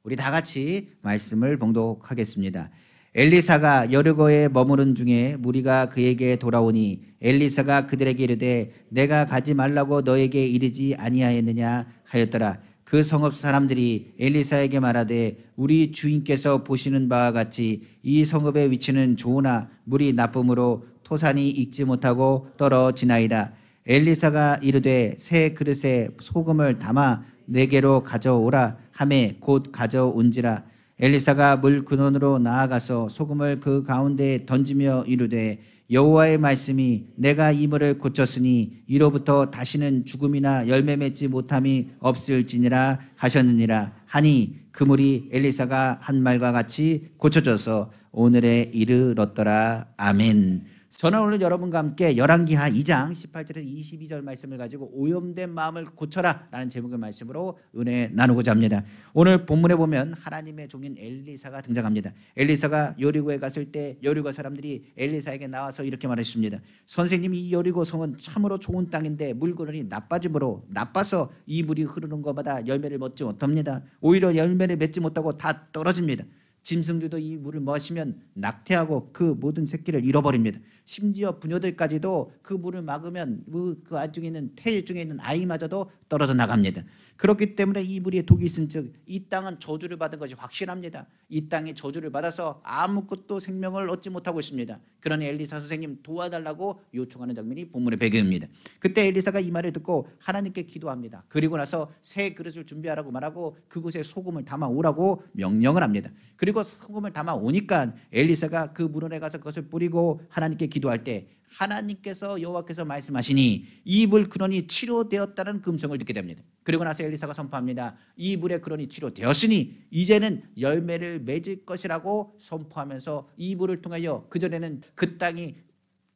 우리 다 같이 말씀을 봉독하겠습니다. 엘리사가 여리고에 머무른 중에 무리가 그에게 돌아오니 엘리사가 그들에게 이르되 내가 가지 말라고 너에게 이르지 아니하였느냐 하였더라. 그 성읍 사람들이 엘리사에게 말하되 우리 주인께서 보시는 바와 같이 이 성읍의 위치는 좋으나 물이 나쁨으로 토산이 익지 못하고 떨어지나이다. 엘리사가 이르되 새 그릇에 소금을 담아 내게로 가져오라 하매 곧 가져온지라. 엘리사가 물 근원으로 나아가서 소금을 그 가운데에 던지며 이르되 여호와의 말씀이 내가 이 물을 고쳤으니 이로부터 다시는 죽음이나 열매 맺지 못함이 없을지니라 하셨느니라 하니 그 물이 엘리사가 한 말과 같이 고쳐져서 오늘에 이르렀더라. 아멘. 저는 오늘 여러분과 함께 열왕기하 2장 18절에서 22절 말씀을 가지고 오염된 마음을 고쳐라 라는 제목의 말씀으로 은혜 나누고자 합니다. 오늘 본문에 보면 하나님의 종인 엘리사가 등장합니다. 엘리사가 여리고에 갔을 때 여리고 사람들이 엘리사에게 나와서 이렇게 말했습니다. 선생님, 이 여리고 성은 참으로 좋은 땅인데 물건이 나빠서 이 물이 흐르는 것마다 열매를 맺지 못합니다. 오히려 열매를 맺지 못하고 다 떨어집니다. 짐승들도 이 물을 마시면 낙태하고 그 모든 새끼를 잃어버립니다. 심지어 부녀들까지도 그 물을 막으면 그 안중에 있는 태 중에 있는 아이마저도 떨어져 나갑니다. 그렇기 때문에 이 물에 독이 있은즉 이 땅은 저주를 받은 것이 확실합니다. 이 땅이 저주를 받아서 아무것도 생명을 얻지 못하고 있습니다. 그러니 엘리사 선생님 도와달라고 요청하는 장면이 본문의 배경입니다. 그때 엘리사가 이 말을 듣고 하나님께 기도합니다. 그리고 나서 새 그릇을 준비하라고 말하고 그곳에 소금을 담아 오라고 명령을 합니다. 그리고 소금을 담아 오니까 엘리사가 그 물원에 가서 그것을 뿌리고 하나님께 기도할 때 하나님께서 여호와께서 말씀하시니 이 물 근원이 치료되었다는 그 음성을 듣게 됩니다. 그리고 나서 엘리사가 선포합니다. 이 물의 근원이 치료되었으니 이제는 열매를 맺을 것이라고 선포하면서 이 물을 통하여 그전에는 그 땅이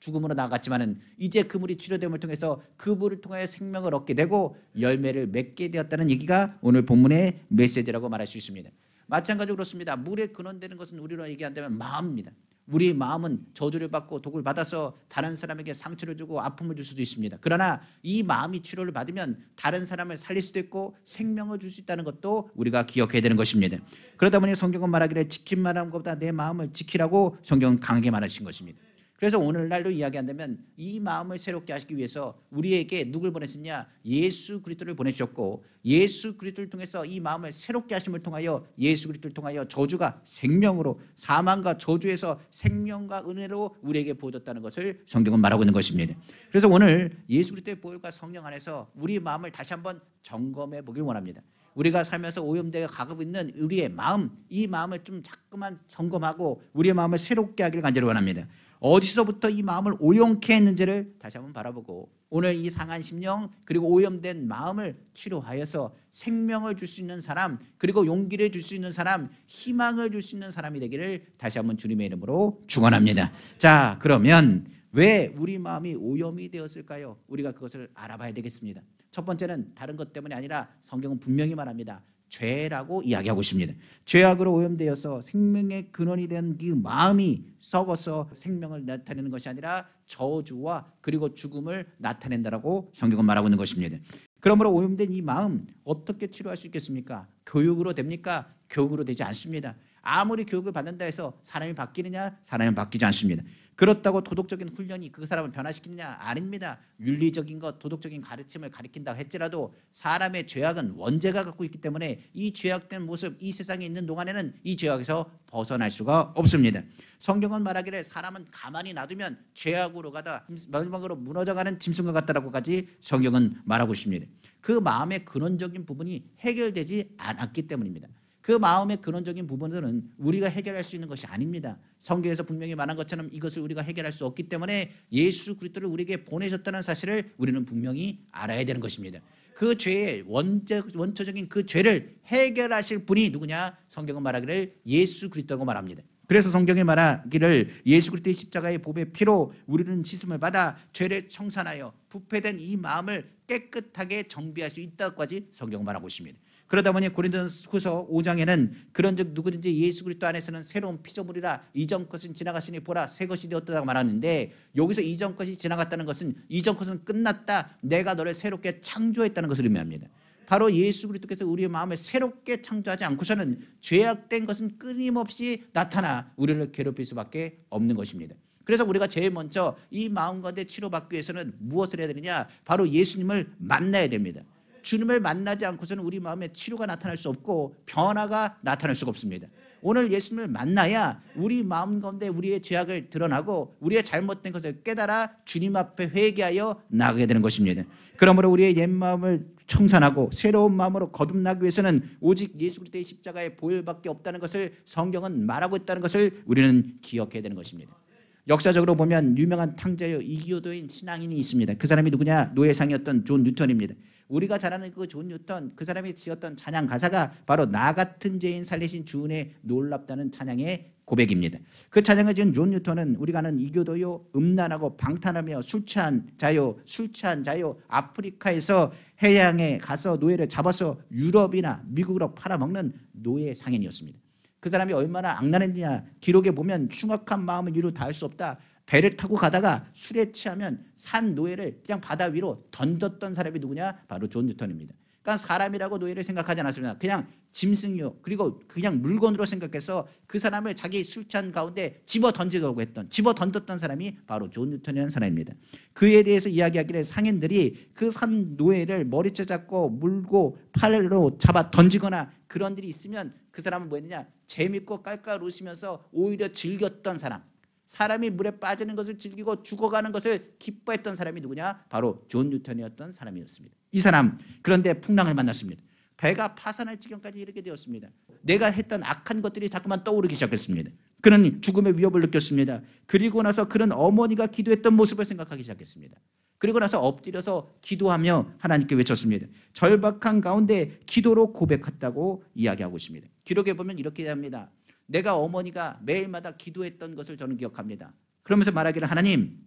죽음으로 나아갔지만은 이제 그 물이 치료됨을 통해서 그 물을 통하여 생명을 얻게 되고 열매를 맺게 되었다는 얘기가 오늘 본문의 메시지라고 말할 수 있습니다. 마찬가지로 그렇습니다. 물의 근원되는 것은 우리로 얘기한다면 마음입니다. 우리 마음은 저주를 받고 독을 받아서 다른 사람에게 상처를 주고 아픔을 줄 수도 있습니다. 그러나 이 마음이 치료를 받으면 다른 사람을 살릴 수도 있고 생명을 줄 수 있다는 것도 우리가 기억해야 되는 것입니다. 그러다 보니 성경은 말하기를 지킨 말하는 것보다 내 마음을 지키라고 성경은 강하게 말하신 것입니다. 그래서 오늘날로 이야기한다면 이 마음을 새롭게 하시기 위해서 우리에게 누굴 보내셨냐? 예수 그리스도를 보내주셨고 예수 그리스도를 통해서 이 마음을 새롭게 하심을 통하여 예수 그리스도를 통하여 저주가 생명으로 사망과 저주에서 생명과 은혜로 우리에게 부어졌다는 것을 성경은 말하고 있는 것입니다. 그래서 오늘 예수 그리스도의 보혈과 성령 안에서 우리 마음을 다시 한번 점검해 보길 원합니다. 우리가 살면서 오염되어 가고 있는 우리의 마음, 이 마음을 좀 자꾸만 점검하고 우리의 마음을 새롭게 하기를 간절히 원합니다. 어디서부터 이 마음을 오염케 했는지를 다시 한번 바라보고 오늘 이 상한 심령 그리고 오염된 마음을 치료하여서 생명을 줄 수 있는 사람 그리고 용기를 줄 수 있는 사람 희망을 줄 수 있는 사람이 되기를 다시 한번 주님의 이름으로 축원합니다. 자, 그러면 왜 우리 마음이 오염이 되었을까요? 우리가 그것을 알아봐야 되겠습니다. 첫 번째는 다른 것 때문이 아니라 성경은 분명히 말합니다. 죄라고 이야기하고 있습니다. 죄악으로 오염되어서 생명의 근원이 된 그 마음이 썩어서 생명을 나타내는 것이 아니라 저주와 그리고 죽음을 나타낸다라고 성경은 말하고 있는 것입니다. 그러므로 오염된 이 마음 어떻게 치료할 수 있겠습니까? 교육으로 됩니까? 교육으로 되지 않습니다. 아무리 교육을 받는다 해서 사람이 바뀌느냐? 사람이 바뀌지 않습니다. 그렇다고 도덕적인 훈련이 그 사람을 변화시키느냐? 아닙니다. 윤리적인 것, 도덕적인 가르침을 가르친다고 할지라도 사람의 죄악은 원죄가 갖고 있기 때문에 이 죄악된 모습, 이 세상에 있는 동안에는 이 죄악에서 벗어날 수가 없습니다. 성경은 말하기를 사람은 가만히 놔두면 죄악으로 가다 멸망으로 무너져가는 짐승과 같다라고까지 성경은 말하고 있습니다. 그 마음의 근원적인 부분이 해결되지 않았기 때문입니다. 그 마음의 근원적인 부분들은 우리가 해결할 수 있는 것이 아닙니다. 성경에서 분명히 말한 것처럼 이것을 우리가 해결할 수 없기 때문에 예수 그리스도를 우리에게 보내셨다는 사실을 우리는 분명히 알아야 되는 것입니다. 그 죄의 원초적인 그 죄를 해결하실 분이 누구냐? 성경은 말하기를 예수 그리스도라고 말합니다. 그래서 성경에 말하기를 예수 그리스도의 십자가의 보배 피로 우리는 씻음을 받아 죄를 청산하여 부패된 이 마음을 깨끗하게 정비할 수 있다고까지 성경은 말하고 있습니다. 그러다 보니 고린도후서 5장에는 그런즉 누구든지 예수 그리스도 안에서는 새로운 피조물이라 이전 것은 지나갔으니 보라 새 것이 되었다고 말하는데 여기서 이전 것이 지나갔다는 것은 이전 것은 끝났다 내가 너를 새롭게 창조했다는 것을 의미합니다. 바로 예수 그리스도께서 우리의 마음을 새롭게 창조하지 않고서는 죄악된 것은 끊임없이 나타나 우리를 괴롭힐 수밖에 없는 것입니다. 그래서 우리가 제일 먼저 이 마음 가운데 치료받기 위해서는 무엇을 해야 되느냐? 바로 예수님을 만나야 됩니다. 주님을 만나지 않고서는 우리 마음에 치료가 나타날 수 없고 변화가 나타날 수가 없습니다. 오늘 예수님을 만나야 우리 마음 가운데 우리의 죄악을 드러나고 우리의 잘못된 것을 깨달아 주님 앞에 회개하여 나가게 되는 것입니다. 그러므로 우리의 옛 마음을 청산하고 새로운 마음으로 거듭나기 위해서는 오직 예수 그리스도의 십자가의 보혈밖에 없다는 것을 성경은 말하고 있다는 것을 우리는 기억해야 되는 것입니다. 역사적으로 보면 유명한 탕자요 이교도인 신앙인이 있습니다. 그 사람이 누구냐? 노예상이었던 존 뉴턴입니다. 우리가 잘 아는 그 존 뉴턴, 그 사람이 지었던 찬양 가사가 바로 나 같은 죄인 살리신 주은혜 놀랍다는 찬양의 고백입니다. 그 찬양을 지은 존 뉴턴은 우리가 아는 이교도요, 음란하고 방탕하며 술 취한 자요 아프리카에서 해양에 가서 노예를 잡아서 유럽이나 미국으로 팔아먹는 노예 상인이었습니다. 그 사람이 얼마나 악랄했느냐? 기록에 보면 흉악한 마음을 이루 다할 수 없다. 배를 타고 가다가 술에 취하면 산 노예를 그냥 바다 위로 던졌던 사람이 누구냐? 바로 존 뉴턴입니다. 그러니까 사람이라고 노예를 생각하지 않았습니다. 그냥 짐승이요, 그리고 그냥 물건으로 생각해서 그 사람을 자기 술 취한 가운데 집어 던졌던 사람이 바로 존 뉴턴이라는 사람입니다. 그에 대해서 이야기하기를 상인들이 그 산 노예를 머리채 잡고 물고 팔로 잡아 던지거나 그런 일이 있으면 그 사람은 뭐였느냐? 재밌고 깔깔 웃으면서 오히려 즐겼던 사람, 사람이 물에 빠지는 것을 즐기고 죽어가는 것을 기뻐했던 사람이 누구냐? 바로 존 뉴턴이었던 사람이었습니다. 이 사람, 그런데 풍랑을 만났습니다. 배가 파산할 지경까지 이르게 되었습니다. 내가 했던 악한 것들이 자꾸만 떠오르기 시작했습니다. 그는 죽음의 위협을 느꼈습니다. 그리고 나서 그는 어머니가 기도했던 모습을 생각하기 시작했습니다. 그리고 나서 엎드려서 기도하며 하나님께 외쳤습니다. 절박한 가운데 기도로 고백했다고 이야기하고 있습니다. 기록에 보면 이렇게 합니다. 내가 어머니가 매일마다 기도했던 것을 저는 기억합니다. 그러면서 말하기를, 하나님,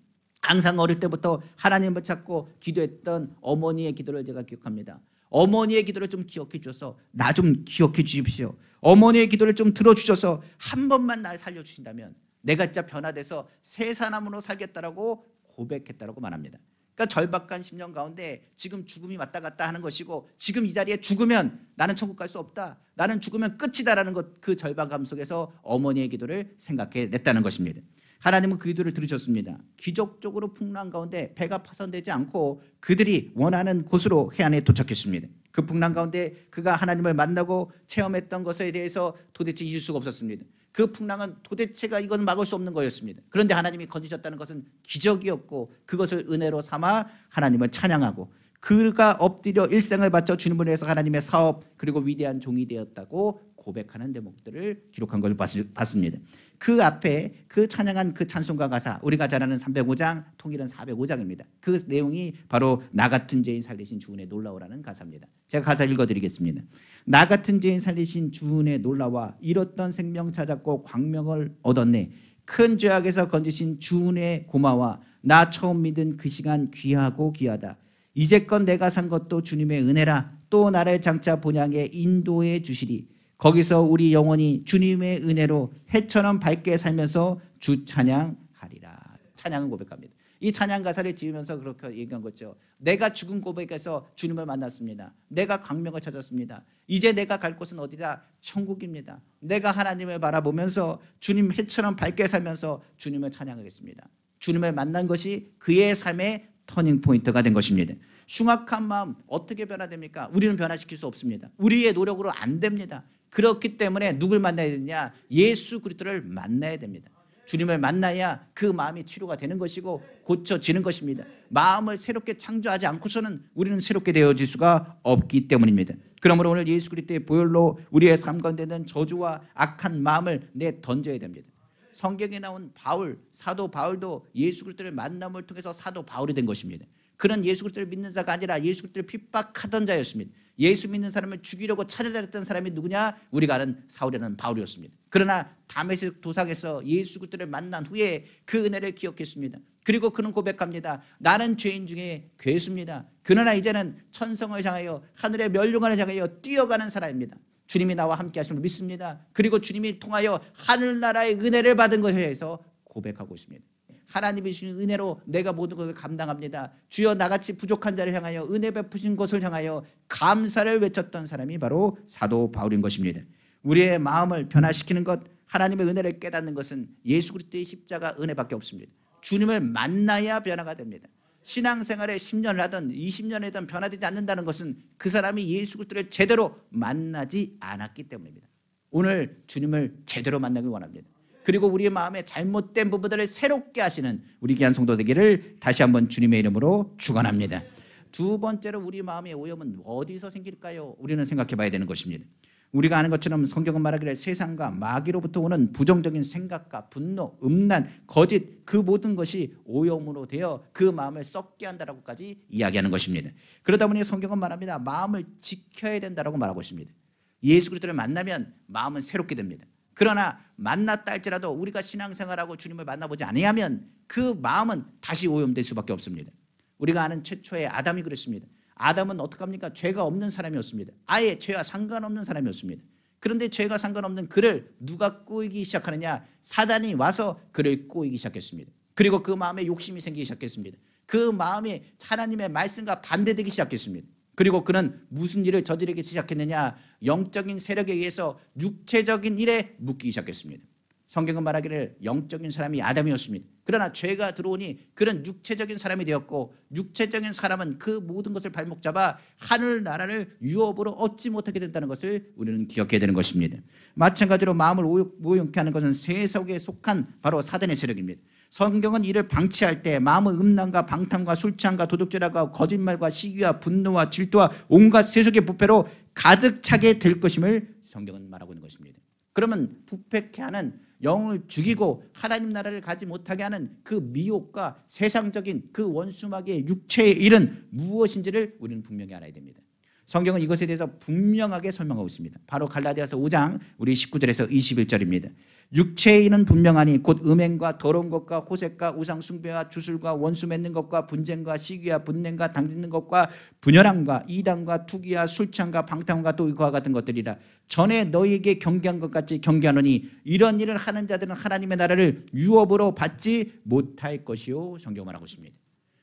항상 어릴 때부터 하나님을 찾고 기도했던 어머니의 기도를 제가 기억합니다. 어머니의 기도를 좀 기억해 주셔서 나 좀 기억해 주십시오. 어머니의 기도를 좀 들어주셔서 한 번만 날 살려주신다면 내가 진짜 변화돼서 새 사람으로 살겠다라고 고백했다라고 말합니다. 그러니까 절박한 심령 가운데 지금 죽음이 왔다 갔다 하는 것이고, 지금 이 자리에 죽으면 나는 천국 갈 수 없다, 나는 죽으면 끝이다라는 것, 그 절박감 속에서 어머니의 기도를 생각해냈다는 것입니다. 하나님은 그 기도를 들으셨습니다. 기적적으로 풍랑 가운데 배가 파손되지 않고 그들이 원하는 곳으로 해안에 도착했습니다. 그 풍랑 가운데 그가 하나님을 만나고 체험했던 것에 대해서 도대체 잊을 수가 없었습니다. 그 풍랑은 도대체가 이건 막을 수 없는 거였습니다. 그런데 하나님이 건지셨다는 것은 기적이었고, 그것을 은혜로 삼아 하나님을 찬양하고 그가 엎드려 일생을 바쳐 주님을 위해서 하나님의 사업 그리고 위대한 종이 되었다고 고백하는 대목들을 기록한 걸 봤습니다. 그 앞에 그 찬양한 그 찬송가 가사, 우리가 잘 아는 305장, 통일은 405장입니다. 그 내용이 바로 나 같은 죄인 살리신 주은혜 놀라워라는 가사입니다. 제가 가사 읽어드리겠습니다. 나 같은 죄인 살리신 주은혜 놀라와 잃었던 생명 찾았고 광명을 얻었네. 큰 죄악에서 건지신 주은혜 고마워. 나 처음 믿은 그 시간 귀하고 귀하다. 이제껏 내가 산 것도 주님의 은혜라. 또 나를 장차 본향에 인도해 주시리. 거기서 우리 영혼이 주님의 은혜로 해처럼 밝게 살면서 주 찬양하리라. 찬양은 고백합니다. 이 찬양 가사를 지으면서 그렇게 얘기한 거죠. 내가 죽은 고백에서 주님을 만났습니다. 내가 광명을 찾았습니다. 이제 내가 갈 곳은 어디다? 천국입니다. 내가 하나님을 바라보면서 주님 해처럼 밝게 살면서 주님을 찬양하겠습니다. 주님을 만난 것이 그의 삶의 터닝 포인트가 된 것입니다. 흉악한 마음 어떻게 변화됩니까? 우리는 변화시킬 수 없습니다. 우리의 노력으로 안 됩니다. 그렇기 때문에 누굴 만나야 되느냐? 예수 그리스도를 만나야 됩니다. 주님을 만나야 그 마음이 치료가 되는 것이고 고쳐지는 것입니다. 마음을 새롭게 창조하지 않고서는 우리는 새롭게 되어질 수가 없기 때문입니다. 그러므로 오늘 예수 그리스도의 보혈로 우리의 삶 가운데 있는 저주와 악한 마음을 내던져야 됩니다. 성경에 나온 바울, 사도 바울도 예수 그리스도를 만남을 통해서 사도 바울이 된 것입니다. 그는 예수 그리스도를 믿는 자가 아니라 예수 그리스도를 핍박하던 자였습니다. 예수 믿는 사람을 죽이려고 찾아다녔던 사람이 누구냐? 우리가 아는 사울이라는 바울이었습니다. 그러나 다메섹 도상에서 예수 그리스도를 만난 후에 그 은혜를 기억했습니다. 그리고 그는 고백합니다. 나는 죄인 중에 괴수입니다. 그러나 이제는 천성을 향하여 하늘의 멸류관을 향하여 뛰어가는 사람입니다. 주님이 나와 함께 하심을 믿습니다. 그리고 주님이 통하여 하늘나라의 은혜를 받은 것에 대해서 고백하고 있습니다. 하나님이 주신 은혜로 내가 모든 것을 감당합니다. 주여 나같이 부족한 자를 향하여 은혜 베푸신 것을 향하여 감사를 외쳤던 사람이 바로 사도 바울인 것입니다. 우리의 마음을 변화시키는 것, 하나님의 은혜를 깨닫는 것은 예수 그리스도의 십자가 은혜밖에 없습니다. 주님을 만나야 변화가 됩니다. 신앙생활에 10년을 하든 20년을 하든 변화되지 않는다는 것은 그 사람이 예수 그리스도를 제대로 만나지 않았기 때문입니다. 오늘 주님을 제대로 만나기 원합니다. 그리고 우리의 마음에 잘못된 부분들을 새롭게 하시는 우리 귀한 성도 되기를 다시 한번 주님의 이름으로 축원합니다. 두 번째로 우리 마음의 오염은 어디서 생길까요? 우리는 생각해 봐야 되는 것입니다. 우리가 아는 것처럼 성경은 말하기를 세상과 마귀로부터 오는 부정적인 생각과 분노, 음란, 거짓 그 모든 것이 오염으로 되어 그 마음을 썩게 한다라고까지 이야기하는 것입니다. 그러다 보니 성경은 말합니다. 마음을 지켜야 된다라고 말하고 있습니다. 예수 그리스도를 만나면 마음은 새롭게 됩니다. 그러나 만났다 할지라도 우리가 신앙생활하고 주님을 만나보지 않으면 그 마음은 다시 오염될 수밖에 없습니다. 우리가 아는 최초의 아담이 그랬습니다. 아담은 어떡합니까? 죄가 없는 사람이었습니다. 아예 죄와 상관없는 사람이었습니다. 그런데 죄가 상관없는 그를 누가 꼬이기 시작하느냐? 사단이 와서 그를 꼬이기 시작했습니다. 그리고 그 마음에 욕심이 생기기 시작했습니다. 그 마음이 하나님의 말씀과 반대되기 시작했습니다. 그리고 그는 무슨 일을 저지르기 시작했느냐? 영적인 세력에 의해서 육체적인 일에 묶이기 시작했습니다. 성경은 말하기를 영적인 사람이 아담이었습니다. 그러나 죄가 들어오니 그는 육체적인 사람이 되었고 육체적인 사람은 그 모든 것을 발목 잡아 하늘나라를 유업으로 얻지 못하게 된다는 것을 우리는 기억해야 되는 것입니다. 마찬가지로 마음을 오염케 하는 것은 세속에 속한 바로 사단의 세력입니다. 성경은 이를 방치할 때 마음의 음란과 방탕과 술 취함과 도둑질하고 거짓말과 시기와 분노와 질투와 온갖 세속의 부패로 가득 차게 될 것임을 성경은 말하고 있는 것입니다. 그러면 부패케 하는 영을 죽이고 하나님 나라를 가지 못하게 하는 그 미혹과 세상적인 그 원수마귀의 육체의 일은 무엇인지를 우리는 분명히 알아야 됩니다. 성경은 이것에 대해서 분명하게 설명하고 있습니다. 바로 갈라디아서 5장 우리 19절에서 21절입니다. 육체의 일은 분명하니 곧 음행과 더러운 것과 호색과 우상 숭배와 주술과 원수 맺는 것과 분쟁과 시기와 분냄과 당짓는 것과 분열함과 이단과 투기와 술 취함과 방탕과 또 이와 같은 것들이라. 전에 너희에게 경계한 것 같이 경계하노니 이런 일을 하는 자들은 하나님의 나라를 유업으로 받지 못할 것이요. 성경 말하고 있습니다.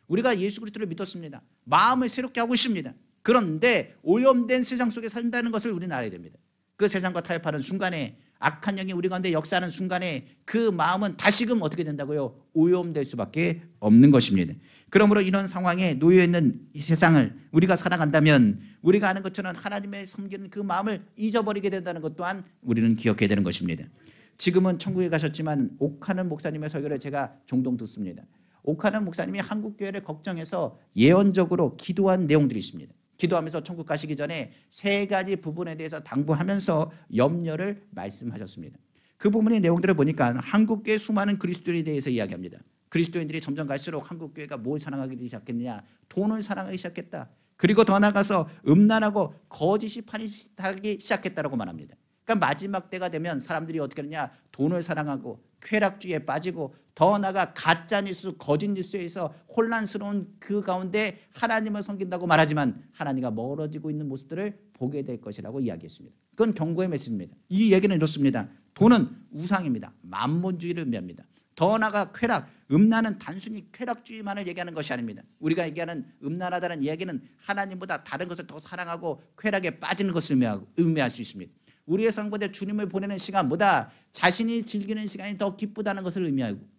우리가 예수 그리스도를 믿었습니다. 마음을 새롭게 하고 있습니다. 그런데 오염된 세상 속에 산다는 것을 우리는 알아야 됩니다. 그 세상과 타협하는 순간에 악한 영이 우리 가운데 역사하는 순간에 그 마음은 다시금 어떻게 된다고요? 오염될 수밖에 없는 것입니다. 그러므로 이런 상황에 놓여 있는 이 세상을 우리가 살아간다면 우리가 아는 것처럼 하나님의 섬기는 그 마음을 잊어버리게 된다는 것 또한 우리는 기억해야 되는 것입니다. 지금은 천국에 가셨지만 옥하는 목사님의 설교를 제가 종종 듣습니다. 옥하는 목사님이 한국교회를 걱정해서 예언적으로 기도한 내용들이 있습니다. 기도하면서 천국 가시기 전에 세 가지 부분에 대해서 당부하면서 염려를 말씀하셨습니다. 그 부분의 내용들을 보니까 한국교회 수많은 그리스도인에 대해서 이야기합니다. 그리스도인들이 점점 갈수록 한국교회가 뭘 사랑하기 시작했느냐? 돈을 사랑하기 시작했다. 그리고 더 나아가서 음란하고 거짓이 판이하기 시작했다라고 말합니다. 그러니까 마지막 때가 되면 사람들이 어떻게 하느냐? 돈을 사랑하고 쾌락주의에 빠지고 더 나아가 가짜뉴스, 거짓뉴스에서 혼란스러운 그 가운데 하나님을 섬긴다고 말하지만 하나님과 멀어지고 있는 모습들을 보게 될 것이라고 이야기했습니다. 그건 경고의 메시지입니다. 이 얘기는 이렇습니다. 돈은 우상입니다. 만몬주의를 의미합니다. 더 나아가 쾌락, 음란은 단순히 쾌락주의만을 얘기하는 것이 아닙니다. 우리가 얘기하는 음란하다는 얘기는 하나님보다 다른 것을 더 사랑하고 쾌락에 빠지는 것을 의미할 수 있습니다. 우리의 성도들 주님을 보내는 시간보다 자신이 즐기는 시간이 더 기쁘다는 것을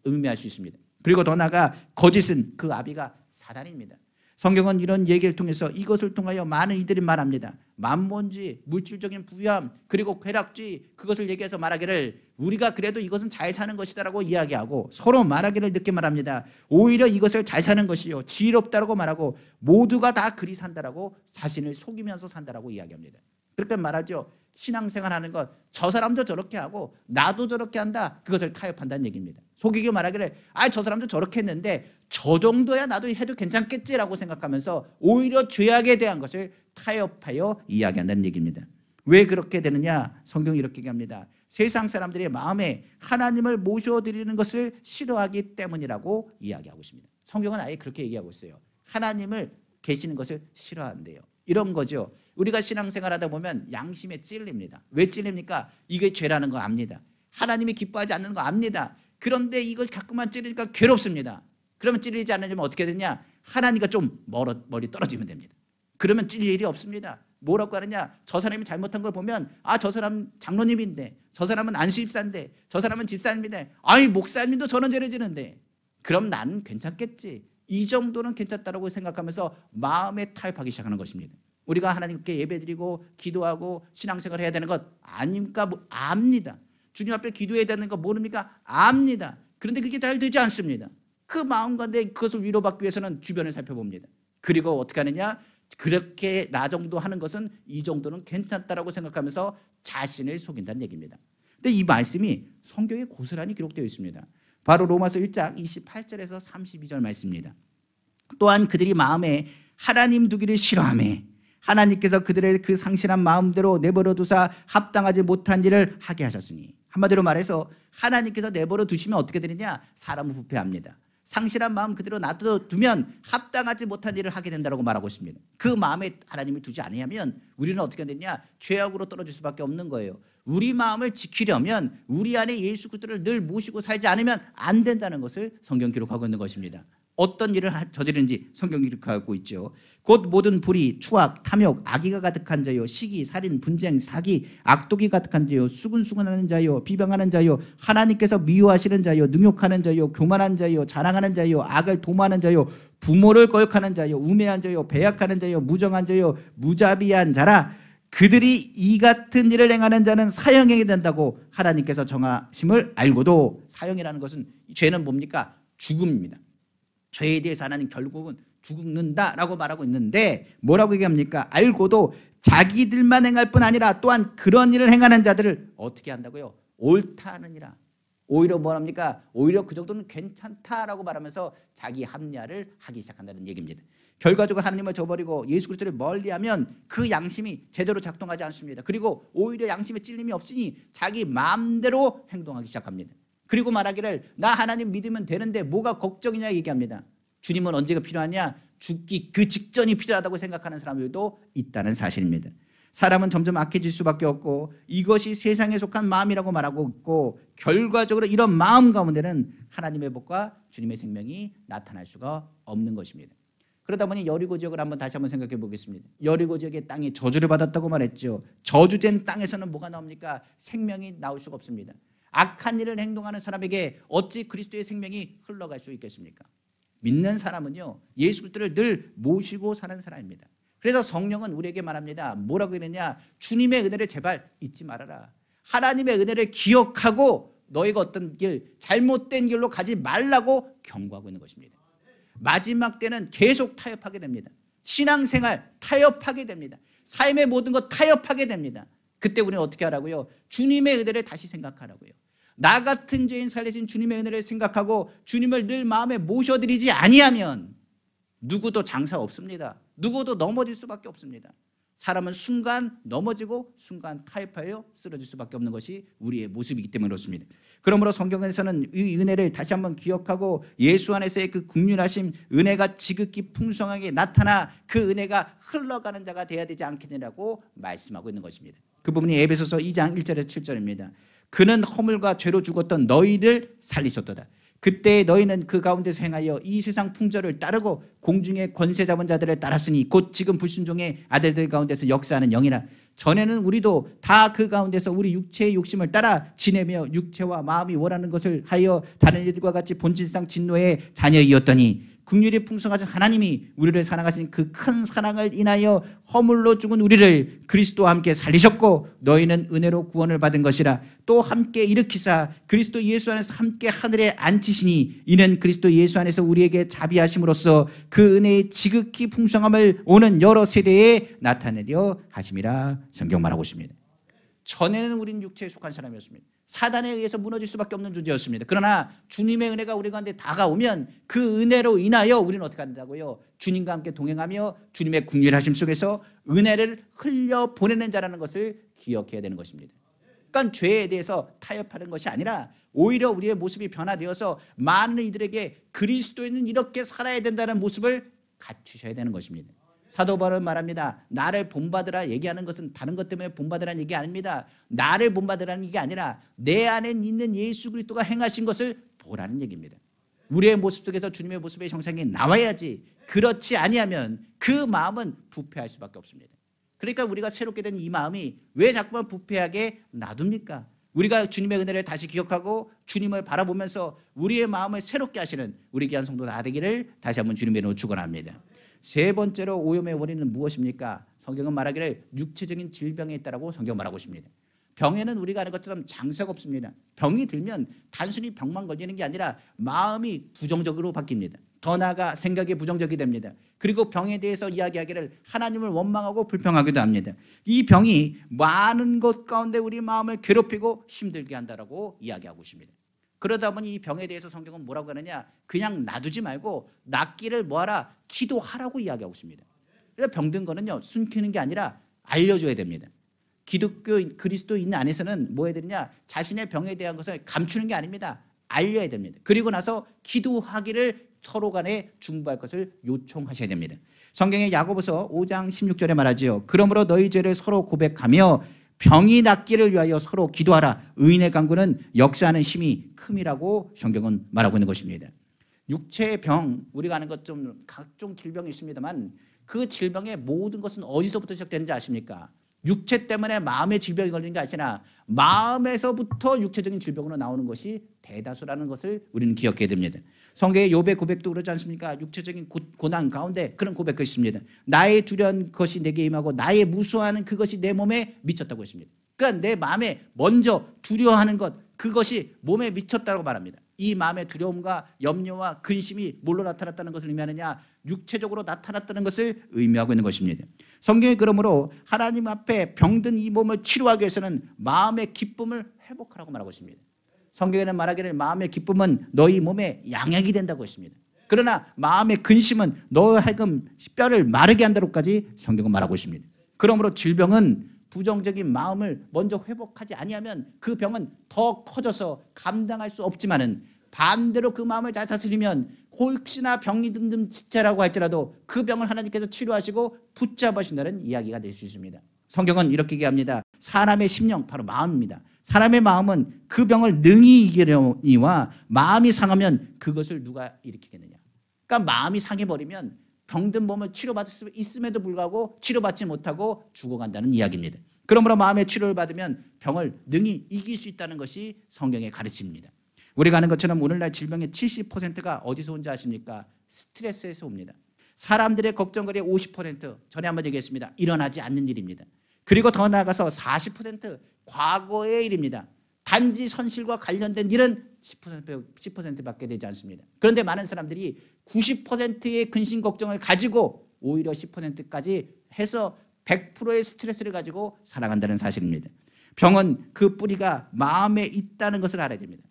의미할 수 있습니다. 그리고 더 나아가 거짓은 그 아비가 사단입니다. 성경은 이런 얘기를 통해서 이것을 통하여 많은 이들이 말합니다. 만몬주의, 물질적인 부유함, 그리고 쾌락주의, 그것을 얘기해서 말하기를 우리가 그래도 이것은 잘 사는 것이다라고 이야기하고 서로 말하기를 이렇게 말합니다. 오히려 이것을 잘 사는 것이요 지혜롭다라고 말하고 모두가 다 그리 산다라고 자신을 속이면서 산다라고 이야기합니다. 그렇게 말하죠. 신앙생활하는 것, 저 사람도 저렇게 하고 나도 저렇게 한다. 그것을 타협한다는 얘기입니다. 속이게 말하기를 저 사람도 저렇게 했는데 저 정도야 나도 해도 괜찮겠지라고 생각하면서 오히려 죄악에 대한 것을 타협하여 이야기한다는 얘기입니다. 왜 그렇게 되느냐? 성경이 이렇게 얘기합니다. 세상 사람들의 마음에 하나님을 모셔드리는 것을 싫어하기 때문이라고 이야기하고 있습니다. 성경은 아예 그렇게 얘기하고 있어요. 하나님을 계시는 것을 싫어한대요. 이런 거죠. 우리가 신앙생활하다 보면 양심에 찔립니다. 왜 찔립니까? 이게 죄라는 거 압니다. 하나님이 기뻐하지 않는 거 압니다. 그런데 이걸 자꾸만 찌르니까 괴롭습니다. 그러면 찌르지 않으려면 어떻게 되냐? 하나님과 좀 멀리 떨어지면 됩니다. 그러면 찔릴 일이 없습니다. 뭐라고 하느냐? 저 사람이 잘못한 걸 보면 저 사람 장로님인데, 저 사람은 안수집사인데, 저 사람은 집사님인데, 아이 목사님도 저런 죄를 지는데 그럼 나는 괜찮겠지. 이 정도는 괜찮다라고 생각하면서 마음에 타협하기 시작하는 것입니다. 우리가 하나님께 예배드리고 기도하고 신앙생활을 해야 되는 것 아닙니까? 압니다. 주님 앞에 기도해야 되는 거 모릅니까? 압니다. 그런데 그게 잘 되지 않습니다. 그 마음 가운데 그것을 위로받기 위해서는 주변을 살펴봅니다. 그리고 어떻게 하느냐? 그렇게 나 정도 하는 것은 이 정도는 괜찮다라고 생각하면서 자신을 속인다는 얘기입니다. 근데 이 말씀이 성경에 고스란히 기록되어 있습니다. 바로 로마서 1장 28절에서 32절 말씀입니다. 또한 그들이 마음에 하나님 두기를 싫어하며 하나님께서 그들의 그 상실한 마음대로 내버려 두사 합당하지 못한 일을 하게 하셨으니, 한마디로 말해서 하나님께서 내버려 두시면 어떻게 되느냐? 사람은 부패합니다. 상실한 마음 그대로 놔두면 합당하지 못한 일을 하게 된다고 말하고 있습니다. 그 마음에 하나님을 두지 않으면 우리는 어떻게 되느냐? 죄악으로 떨어질 수밖에 없는 거예요. 우리 마음을 지키려면 우리 안에 예수 그리스도를 늘 모시고 살지 않으면 안 된다는 것을 성경 기록하고 있는 것입니다. 어떤 일을 저지르는지 성경 기록하고 있죠. 곧 모든 불의, 추악, 탐욕, 악의가 가득한 자요, 시기, 살인, 분쟁, 사기, 악독이 가득한 자요, 수근수근하는 자요, 비방하는 자요, 하나님께서 미워하시는 자요, 능욕하는 자요, 교만한 자요, 자랑하는 자요, 악을 도모하는 자요, 부모를 거역하는 자요, 우매한 자요, 배약하는 자요, 무정한 자요, 무자비한 자라. 그들이 이 같은 일을 행하는 자는 사형하게 된다고 하나님께서 정하심을 알고도, 사형이라는 것은, 죄는 뭡니까? 죽음입니다. 죄에 대해서 하나님 결국은 죽는다라고 말하고 있는데 뭐라고 얘기합니까? 알고도 자기들만 행할 뿐 아니라 또한 그런 일을 행하는 자들을 어떻게 한다고요? 옳다 하느니라. 오히려 뭐랍니까? 오히려 그 정도는 괜찮다라고 말하면서 자기 합리화를 하기 시작한다는 얘기입니다. 결과적으로 하나님을 저버리고 예수 그리스도를 멀리하면 그 양심이 제대로 작동하지 않습니다. 그리고 오히려 양심에 찔림이 없으니 자기 마음대로 행동하기 시작합니다. 그리고 말하기를 나 하나님 믿으면 되는데 뭐가 걱정이냐 얘기합니다. 주님은 언제가 필요하냐? 죽기 그 직전이 필요하다고 생각하는 사람들도 있다는 사실입니다. 사람은 점점 악해질 수밖에 없고 이것이 세상에 속한 마음이라고 말하고 있고, 결과적으로 이런 마음 가운데는 하나님의 복과 주님의 생명이 나타날 수가 없는 것입니다. 그러다 보니 여리고 지역을 다시 한번 생각해 보겠습니다. 여리고 지역의 땅이 저주를 받았다고 말했죠. 저주된 땅에서는 뭐가 나옵니까? 생명이 나올 수가 없습니다. 악한 일을 행동하는 사람에게 어찌 그리스도의 생명이 흘러갈 수 있겠습니까? 믿는 사람은요, 예수 그리스도를 늘 모시고 사는 사람입니다. 그래서 성령은 우리에게 말합니다. 뭐라고 이러냐? 주님의 은혜를 제발 잊지 말아라. 하나님의 은혜를 기억하고 너희가 어떤 길, 잘못된 길로 가지 말라고 경고하고 있는 것입니다. 마지막 때는 계속 타협하게 됩니다. 신앙생활 타협하게 됩니다. 삶의 모든 것 타협하게 됩니다. 그때 우리는 어떻게 하라고요? 주님의 은혜를 다시 생각하라고요. 나 같은 죄인 살리신 주님의 은혜를 생각하고 주님을 늘 마음에 모셔드리지 아니하면 누구도 장사 없습니다. 누구도 넘어질 수밖에 없습니다. 사람은 순간 넘어지고 순간 타협하여 쓰러질 수밖에 없는 것이 우리의 모습이기 때문에 그렇습니다. 그러므로 성경에서는 이 은혜를 다시 한번 기억하고 예수 안에서의 그 국률하심, 은혜가 지극히 풍성하게 나타나 그 은혜가 흘러가는 자가 되어야 되지 않겠느냐고 말씀하고 있는 것입니다. 그 부분이 에베소서 2장 1절에서 7절입니다. 그는 허물과 죄로 죽었던 너희를 살리셨도다. 그때 너희는 그 가운데서 행하여 이 세상 풍조를 따르고 공중의 권세 잡은 자들을 따랐으니 곧 지금 불순종의 아들들 가운데서 역사하는 영이라. 전에는 우리도 다 그 가운데서 우리 육체의 욕심을 따라 지내며 육체와 마음이 원하는 것을 하여 다른 이들과 같이 본질상 진노의 자녀이었더니 긍휼이 풍성하신 하나님이 우리를 사랑하신 그 큰 사랑을 인하여 허물로 죽은 우리를 그리스도와 함께 살리셨고 너희는 은혜로 구원을 받은 것이라. 또 함께 일으키사 그리스도 예수 안에서 함께 하늘에 앉히시니 이는 그리스도 예수 안에서 우리에게 자비하심으로써 그 은혜의 지극히 풍성함을 오는 여러 세대에 나타내려 하심이라 성경 말하고 있습니다. 전에는 우리는 육체에 속한 사람이었습니다. 사단에 의해서 무너질 수밖에 없는 존재였습니다. 그러나 주님의 은혜가 우리 가운데 다가오면 그 은혜로 인하여 우리는 어떻게 한다고요? 주님과 함께 동행하며 주님의 긍휼하심 속에서 은혜를 흘려보내는 자라는 것을 기억해야 되는 것입니다. 그러니까 죄에 대해서 타협하는 것이 아니라 오히려 우리의 모습이 변화되어서 많은 이들에게 그리스도인은 이렇게 살아야 된다는 모습을 갖추셔야 되는 것입니다. 사도 바울은 말합니다. 나를 본받으라 얘기하는 것은 다른 것 때문에 본받으라는 얘기 아닙니다. 나를 본받으라는 얘기 아니라 내 안에 있는 예수 그리스도가 행하신 것을 보라는 얘기입니다. 우리의 모습 속에서 주님의 모습의 형상이 나와야지, 그렇지 아니하면 그 마음은 부패할 수밖에 없습니다. 그러니까 우리가 새롭게 된 이 마음이 왜 자꾸만 부패하게 놔둡니까? 우리가 주님의 은혜를 다시 기억하고 주님을 바라보면서 우리의 마음을 새롭게 하시는 우리 귀한 성도 다 되기를 다시 한번 주님의 이름으로 축원합니다. 세 번째로 오염의 원인은 무엇입니까? 성경은 말하기를 육체적인 질병에 있다라고 성경 말하고 있습니다. 병에는 우리가 아는 것처럼 장사가 없습니다. 병이 들면 단순히 병만 걸리는 게 아니라 마음이 부정적으로 바뀝니다. 더 나아가 생각이 부정적이 됩니다. 그리고 병에 대해서 이야기하기를 하나님을 원망하고 불평하기도 합니다. 이 병이 많은 것 가운데 우리 마음을 괴롭히고 힘들게 한다라고 이야기하고 있습니다. 그러다 보니 이 병에 대해서 성경은 뭐라고 하느냐, 그냥 놔두지 말고 낫기를 뭐하라, 기도하라고 이야기하고 있습니다. 그래서 병든 거는요 숨기는 게 아니라 알려줘야 됩니다. 기독교 그리스도인 안에서는 뭐 해야 되느냐, 자신의 병에 대한 것을 감추는 게 아닙니다. 알려야 됩니다. 그리고 나서 기도하기를 서로 간에 중보할 것을 요청하셔야 됩니다. 성경의 야고보서 5장 16절에 말하지요. 그러므로 너희 죄를 서로 고백하며 병이 낫기를 위하여 서로 기도하라. 의인의 간구는 역사하는 힘이 큼이라고 성경은 말하고 있는 것입니다. 육체의 병, 우리가 아는 것 좀 각종 질병이 있습니다만 그 질병의 모든 것은 어디서부터 시작되는지 아십니까? 육체 때문에 마음의 질병이 걸리는 게 아니라 마음에서부터 육체적인 질병으로 나오는 것이 대다수라는 것을 우리는 기억해야 됩니다. 성경의 욥의 고백도 그러지 않습니까? 육체적인 고난 가운데 그런 고백이 있습니다. 나의 두려운 것이 내게 임하고 나의 무수하는 그것이 내 몸에 미쳤다고 했습니다. 그러니까 내 마음에 먼저 두려워하는 것, 그것이 몸에 미쳤다고 말합니다. 이 마음의 두려움과 염려와 근심이 뭘로 나타났다는 것을 의미하느냐, 육체적으로 나타났다는 것을 의미하고 있는 것입니다. 성경이 그러므로 하나님 앞에 병든 이 몸을 치료하기 위해서는 마음의 기쁨을 회복하라고 말하고 있습니다. 성경에는 말하기를 마음의 기쁨은 너희 몸에 양약이 된다고 했습니다. 그러나 마음의 근심은 너의 하여금 뼈를 마르게 한다고까지 성경은 말하고 있습니다. 그러므로 질병은 부정적인 마음을 먼저 회복하지 아니하면 그 병은 더 커져서 감당할 수 없지만은 반대로 그 마음을 잘 다스리면 혹시나 병이 든든 지체라고 할지라도 그 병을 하나님께서 치료하시고 붙잡으신다는 이야기가 될 수 있습니다. 성경은 이렇게 얘기합니다. 사람의 심령, 바로 마음입니다. 사람의 마음은 그 병을 능히 이기려니와 마음이 상하면 그것을 누가 일으키겠느냐. 그러니까 마음이 상해버리면 병든 몸을 치료받을 수 있음에도 불구하고 치료받지 못하고 죽어간다는 이야기입니다. 그러므로 마음의 치료를 받으면 병을 능히 이길 수 있다는 것이 성경의 가르침입니다. 우리가 아는 것처럼 오늘날 질병의 70%가 어디서 온지 아십니까? 스트레스에서 옵니다. 사람들의 걱정거리의 50%, 전에 한번 얘기했습니다. 일어나지 않는 일입니다. 그리고 더 나아가서 40% 과거의 일입니다. 단지 현실과 관련된 일은 10%밖에 되지 않습니다. 그런데 많은 사람들이 90%의 근심 걱정을 가지고 오히려 10%까지 해서 100%의 스트레스를 가지고 살아간다는 사실입니다. 병은 그 뿌리가 마음에 있다는 것을 알아야 됩니다.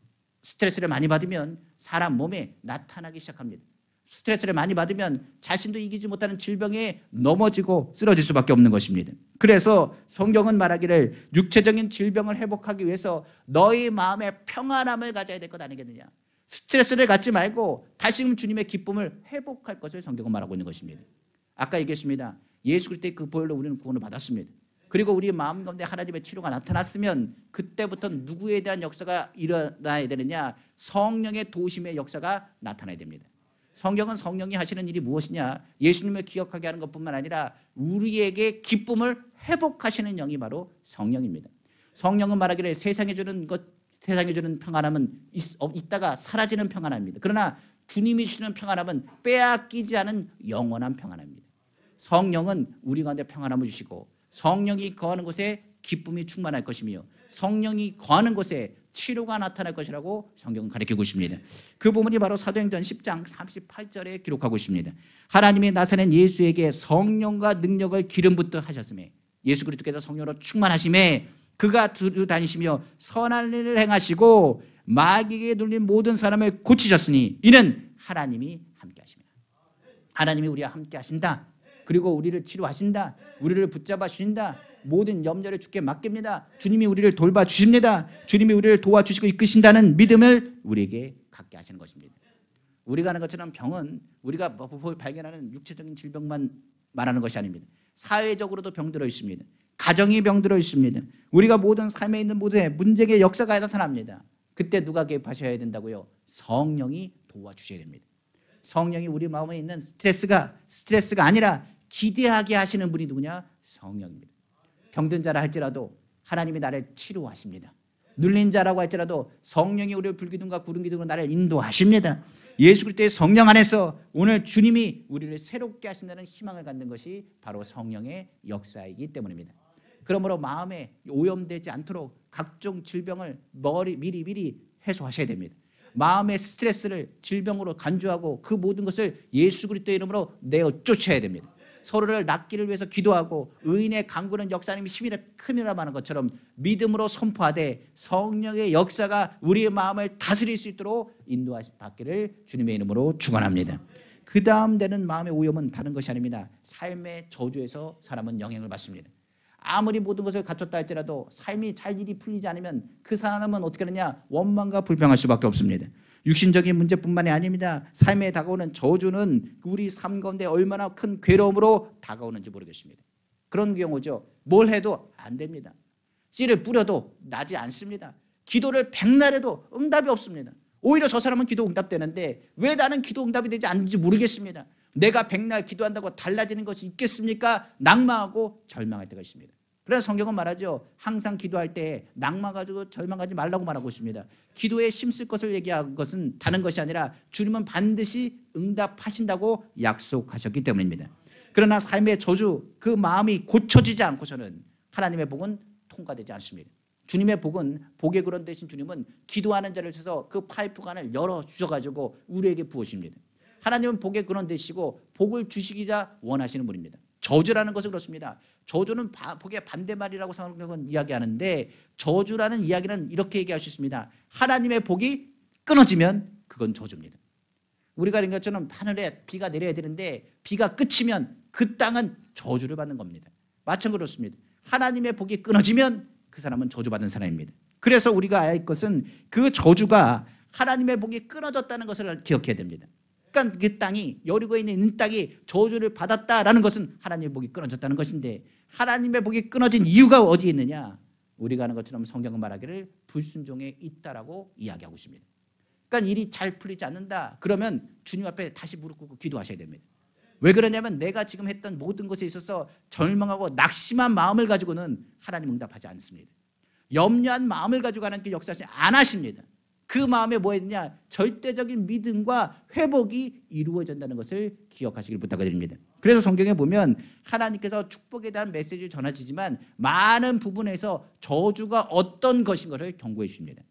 스트레스를 많이 받으면 사람 몸에 나타나기 시작합니다. 스트레스를 많이 받으면 자신도 이기지 못하는 질병에 넘어지고 쓰러질 수밖에 없는 것입니다. 그래서 성경은 말하기를 육체적인 질병을 회복하기 위해서 너희 마음에 평안함을 가져야 될 것 아니겠느냐. 스트레스를 갖지 말고 다시금 주님의 기쁨을 회복할 것을 성경은 말하고 있는 것입니다. 아까 얘기했습니다. 예수 그리스도의 그 보혈로 우리는 구원을 받았습니다. 그리고 우리 마음 가운데 하나님의 치료가 나타났으면 그때부터 누구에 대한 역사가 일어나야 되느냐, 성령의 도우심의 역사가 나타나야 됩니다. 성경은 성령이 하시는 일이 무엇이냐, 예수님을 기억하게 하는 것뿐만 아니라 우리에게 기쁨을 회복하시는 영이 바로 성령입니다. 성령은 말하기를 세상에 주는 평안함은 있다가 사라지는 평안함입니다. 그러나 주님이 주시는 평안함은 빼앗기지 않은 영원한 평안함입니다. 성령은 우리 가운데 평안함을 주시고 성령이 거하는 곳에 기쁨이 충만할 것이며 성령이 거하는 곳에 치료가 나타날 것이라고 성경은 가르치고 있습니다. 그 부분이 바로 사도행전 10장 38절에 기록하고 있습니다. 하나님이 나사렛 예수에게 성령과 능력을 기름 붓듯 하셨음에, 예수 그리스도께서 성령으로 충만하심에 그가 두루 다니시며 선한 일을 행하시고 마귀에게 눌린 모든 사람을 고치셨으니 이는 하나님이 함께 하십니다. 하나님이 우리와 함께 하신다. 그리고 우리를 치료하신다. 우리를 붙잡아 주신다. 모든 염려를 주께 맡깁니다. 주님이 우리를 돌봐 주십니다. 주님이 우리를 도와주시고 이끄신다는 믿음을 우리에게 갖게 하시는 것입니다. 우리가 아는 것처럼 병은 우리가 발견하는 육체적인 질병만 말하는 것이 아닙니다. 사회적으로도 병들어 있습니다. 가정이 병들어 있습니다. 우리가 모든 삶에 있는 모든 문제의 역사가 나타납니다. 그때 누가 개입하셔야 된다고요? 성령이 도와주셔야 됩니다. 성령이 우리 마음에 있는 스트레스가 아니라 기대하게 하시는 분이 누구냐? 성령입니다. 병든 자라 할지라도 하나님이 나를 치료하십니다. 눌린 자라고 할지라도 성령이 우리를 불기둥과 구름기둥으로 나를 인도하십니다. 예수 그리스도의 성령 안에서 오늘 주님이 우리를 새롭게 하신다는 희망을 갖는 것이 바로 성령의 역사이기 때문입니다. 그러므로 마음에 오염되지 않도록 각종 질병을 미리 해소하셔야 됩니다. 마음의 스트레스를 질병으로 간주하고 그 모든 것을 예수 그리스도의 이름으로 내어 쫓아야 됩니다. 서로를 낫기를 위해서 기도하고 의인의 강구는 역사님이 힘이라 큼이라 하는 것처럼 믿음으로 선포하되 성령의 역사가 우리의 마음을 다스릴 수 있도록 인도받기를 주님의 이름으로 축원합니다. 그 다음 되는 마음의 오염은 다른 것이 아닙니다. 삶의 저주에서 사람은 영향을 받습니다. 아무리 모든 것을 갖췄다 할지라도 삶이 잘 일이 풀리지 않으면 그 사람은 어떻게 하느냐? 원망과 불평할 수밖에 없습니다. 육신적인 문제뿐만이 아닙니다. 삶에 다가오는 저주는 우리 삶 가운데 얼마나 큰 괴로움으로 다가오는지 모르겠습니다. 그런 경우죠. 뭘 해도 안 됩니다. 씨를 뿌려도 나지 않습니다. 기도를 백날 해도 응답이 없습니다. 오히려 저 사람은 기도 응답되는데 왜 나는 기도 응답이 되지 않는지 모르겠습니다. 내가 백날 기도한다고 달라지는 것이 있겠습니까? 낭망하고 절망할 때가 있습니다. 그래서 성경은 말하죠. 항상 기도할 때 낭망가지고 절망하지 말라고 말하고 있습니다. 기도에 힘쓸 것을 얘기한 것은 다른 것이 아니라 주님은 반드시 응답하신다고 약속하셨기 때문입니다. 그러나 삶의 저주, 그 마음이 고쳐지지 않고서는 하나님의 복은 통과되지 않습니다. 주님의 복은 복의 근원 되신 주님은 기도하는 자를 주셔서 그 파이프관을 열어주셔가지고 우리에게 부으십니다. 하나님은 복의 근원 되시고 복을 주시기자 원하시는 분입니다. 저주라는 것은 그렇습니다. 저주는 복의 반대말이라고 성경은 이야기하는데 저주라는 이야기는 이렇게 얘기할 수 있습니다. 하나님의 복이 끊어지면 그건 저주입니다. 우리가 이런 것처럼 하늘에 비가 내려야 되는데 비가 그치면 그 땅은 저주를 받는 겁니다. 마찬가지로 그렇습니다. 하나님의 복이 끊어지면 그 사람은 저주받은 사람입니다. 그래서 우리가 알아야 할 것은 그 저주가 하나님의 복이 끊어졌다는 것을 기억해야 됩니다. 그러니까 그 땅이 여리고에 있는 이 땅이 저주를 받았다라는 것은 하나님의 복이 끊어졌다는 것인데 하나님의 복이 끊어진 이유가 어디에 있느냐? 우리가 아는 것처럼 성경은 말하기를 불순종에 있다라고 이야기하고 있습니다. 그러니까 일이 잘 풀리지 않는다. 그러면 주님 앞에 다시 무릎 꿇고 기도하셔야 됩니다. 왜 그러냐면 내가 지금 했던 모든 것에 있어서 절망하고 낙심한 마음을 가지고는 하나님 응답하지 않습니다. 염려한 마음을 가지고 하나님께 역사하지 안 하십니다. 그 마음에 뭐 있느냐? 절대적인 믿음과 회복이 이루어진다는 것을 기억하시길 부탁드립니다. 그래서 성경에 보면 하나님께서 축복에 대한 메시지를 전하시지만 많은 부분에서 저주가 어떤 것인 것을 경고해 주십니다.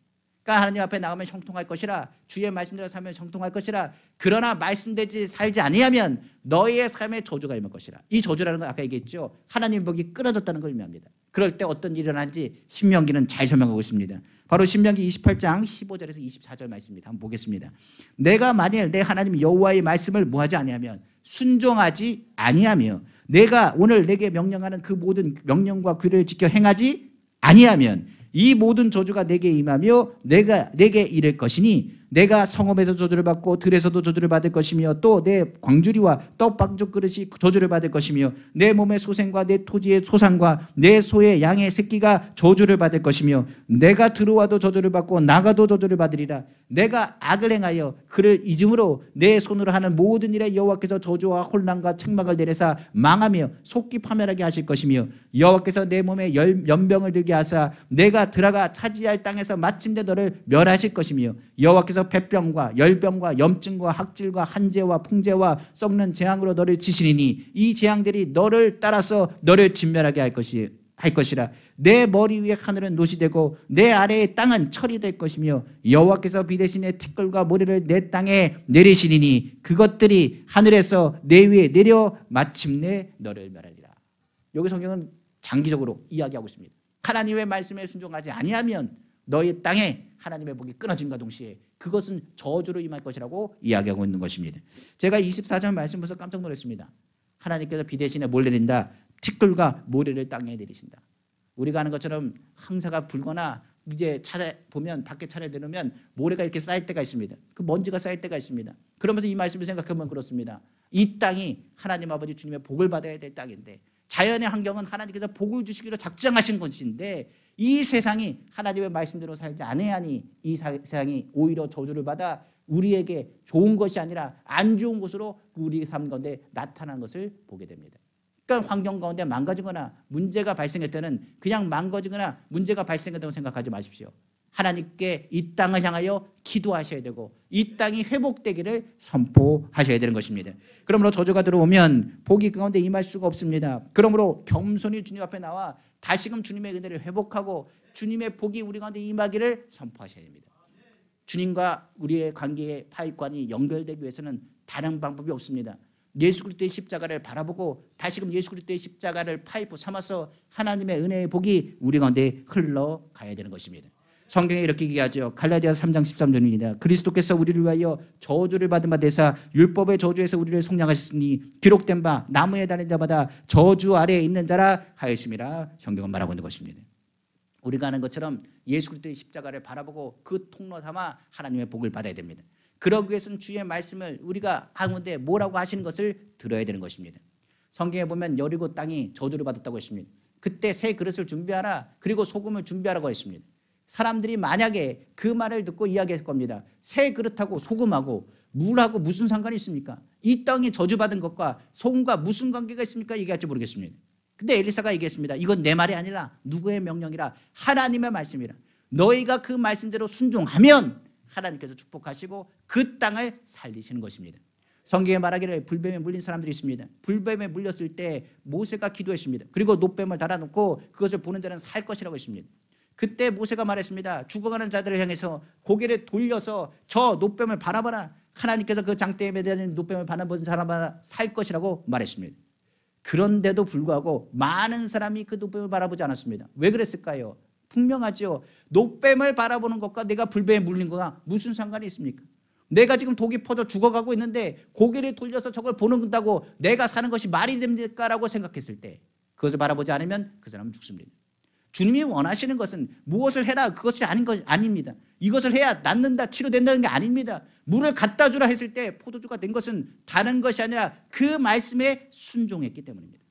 그러니까 하나님 앞에 나가면 형통할 것이라 주의 말씀대로 살면 형통할 것이라 그러나 말씀되지 살지 아니하면 너희의 삶에 저주가 임할 것이라. 이 저주라는 건 아까 얘기했죠. 하나님의 복이 끊어졌다는 걸 의미합니다. 그럴 때 어떤 일이 일어나는지 신명기는 잘 설명하고 있습니다. 바로 신명기 28장 15절에서 24절 말씀입니다. 한번 보겠습니다. 내가 만일 내 하나님 여호와의 말씀을 뭐하지 아니하면 순종하지 아니하며 내가 오늘 내게 명령하는 그 모든 명령과 규례를 지켜 행하지 아니하면 이 모든 저주가 내게 임하며 내게 이를 것이니 내가 성읍에서 저주를 받고 들에서도 저주를 받을 것이며 또 내 광주리와 떡방죽 그릇이 저주를 받을 것이며 내 몸의 소생과 내 토지의 소산과 내 소의 양의 새끼가 저주를 받을 것이며 내가 들어와도 저주를 받고 나가도 저주를 받으리라. 내가 악을 행하여 그를 잊음으로 내 손으로 하는 모든 일에 여호와께서 저주와 혼란과 책망을 내려사 망하며 속기 파멸하게 하실 것이며 여호와께서 내 몸에 연병을 들게 하사 내가 들어가 차지할 땅에서 마침내 너를 멸하실 것이며 여호와께서 폐병과 열병과 염증과 학질과 한재와 풍재와 썩는 재앙으로 너를 치시리니 이 재앙들이 너를 따라서 너를 진멸하게 할 것이라. 내 머리 위에 하늘은 노시 되고 내 아래의 땅은 철이 될 것이며 여호와께서 비 대신에 티끌과 모래를 내 땅에 내리시리니 그것들이 하늘에서 내 위에 내려 마침내 너를 멸하리라. 여기 성경은 장기적으로 이야기하고 있습니다. 하나님의 말씀에 순종하지 아니하면 너희 땅에 하나님의 복이 끊어진과 동시에 그것은 저주로 임할 것이라고 이야기하고 있는 것입니다. 제가 24절 말씀 보면서 깜짝 놀랐습니다. 하나님께서 비 대신에 뭘 내린다? 티끌과 모래를 땅에 내리신다. 우리가 아는 것처럼 황사가 불거나 이제 차례 보면 밖에 차례 내놓으면 모래가 이렇게 쌓일 때가 있습니다. 그 먼지가 쌓일 때가 있습니다. 그러면서 이 말씀을 생각하면 그렇습니다. 이 땅이 하나님 아버지 주님의 복을 받아야 될 땅인데, 자연의 환경은 하나님께서 복을 주시기로 작정하신 것인데, 이 세상이 하나님의 말씀대로 살지 않으니 이 세상이 오히려 저주를 받아 우리에게 좋은 것이 아니라 안 좋은 것으로 우리 삶 가운데 나타나는 것을 보게 됩니다. 그러니까 환경 가운데 망가지거나 문제가 발생할 때는 그냥 망가지거나 문제가 발생했다고 생각하지 마십시오. 하나님께 이 땅을 향하여 기도하셔야 되고 이 땅이 회복되기를 선포하셔야 되는 것입니다. 그러므로 저주가 들어오면 복이 그 가운데 임할 수가 없습니다. 그러므로 겸손히 주님 앞에 나와 다시금 주님의 은혜를 회복하고 주님의 복이 우리 가운데 임하기를 선포하셔야 됩니다. 주님과 우리의 관계의 파이관이 연결되기 위해서는 다른 방법이 없습니다. 예수 그리스도의 십자가를 바라보고 다시금 예수 그리스도의 십자가를 파이프 삼아서 하나님의 은혜의 복이 우리 가운데 흘러가야 되는 것입니다. 성경에 이렇게 얘기하죠. 갈라디아서 3장 13절입니다. 그리스도께서 우리를 위하여 저주를 받은 바 되사 율법의 저주에서 우리를 속량하셨으니 기록된 바 나무에 달린 자마다 저주 아래에 있는 자라 하였음이라 성경은 말하고 있는 것입니다. 우리가 아는 것처럼 예수 그리스도의 십자가를 바라보고 그 통로 삼아 하나님의 복을 받아야 됩니다. 그러기 위해서는 주의 말씀을 우리가 가운데 뭐라고 하시는 것을 들어야 되는 것입니다. 성경에 보면 여리고 땅이 저주를 받았다고 했습니다. 그때 새 그릇을 준비하라, 그리고 소금을 준비하라고 했습니다. 사람들이 만약에 그 말을 듣고 이야기했을 겁니다. 새 그릇하고 소금하고 물하고 무슨 상관이 있습니까? 이 땅이 저주받은 것과 소금과 무슨 관계가 있습니까? 얘기할지 모르겠습니다. 근데 엘리사가 얘기했습니다. 이건 내 말이 아니라 누구의 명령이라? 하나님의 말씀이라. 너희가 그 말씀대로 순종하면 하나님께서 축복하시고 그 땅을 살리시는 것입니다. 성경에 말하기를 불뱀에 물린 사람들이 있습니다. 불뱀에 물렸을 때 모세가 기도했습니다. 그리고 노뱀을 달아놓고 그것을 보는 자는 살 것이라고 했습니다. 그때 모세가 말했습니다. 죽어가는 자들을 향해서 고개를 돌려서 저 노뱀을 바라봐라. 하나님께서 그 장대에 매달린 노뱀을 바라보는 사람마다 살 것이라고 말했습니다. 그런데도 불구하고 많은 사람이 그 노뱀을 바라보지 않았습니다. 왜 그랬을까요? 분명하죠. 노뱀을 바라보는 것과 내가 불뱀에 물린 거가 무슨 상관이 있습니까? 내가 지금 독이 퍼져 죽어가고 있는데 고개를 돌려서 저걸 보는다고 내가 사는 것이 말이 됩니까라고 생각했을 때 그것을 바라보지 않으면 그 사람은 죽습니다. 주님이 원하시는 것은 무엇을 해라 그것이 아닙니다. 이것을 해야 낫는다 치료된다는 게 아닙니다. 물을 갖다 주라 했을 때 포도주가 된 것은 다른 것이 아니라 그 말씀에 순종했기 때문입니다.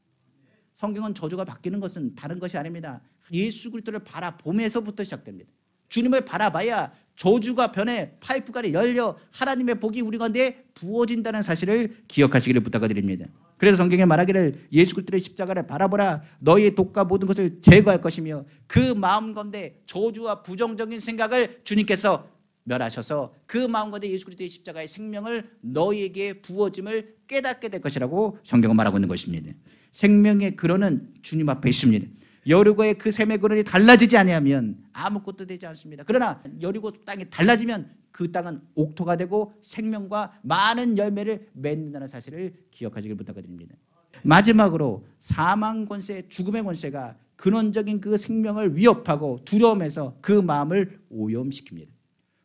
성경은 저주가 바뀌는 것은 다른 것이 아닙니다. 예수 그리스도를 바라보면서부터 시작됩니다. 주님을 바라봐야 저주가 변해 파이프가 열려 하나님의 복이 우리 가운데 부어진다는 사실을 기억하시기를 부탁드립니다. 그래서 성경에 말하기를 예수 그리스도의 십자가를 바라보라. 너희의 독과 모든 것을 제거할 것이며 그 마음 가운데 저주와 부정적인 생각을 주님께서 멸하셔서 그 마음 가운데 예수 그리스도의 십자가의 생명을 너희에게 부어짐을 깨닫게 될 것이라고 성경은 말하고 있는 것입니다. 생명의 근원은 주님 앞에 있습니다. 여리고의 그 샘의 근원이 달라지지 아니하면 아무것도 되지 않습니다. 그러나 여리고 땅이 달라지면 그 땅은 옥토가 되고 생명과 많은 열매를 맺는다는 사실을 기억하시길 부탁드립니다. 마지막으로 사망 권세, 죽음의 권세가 근원적인 그 생명을 위협하고 두려움에서 그 마음을 오염시킵니다.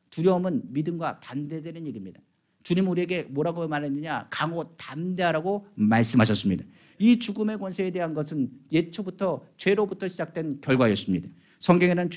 두려움은 믿음과 반대되는 얘기입니다. 주님은 우리에게 뭐라고 말했느냐? 강호 담대하라고 말씀하셨습니다. 이 죽음의 권세에 대한 것은 예초부터 죄로부터 시작된 결과였습니다. 성경에는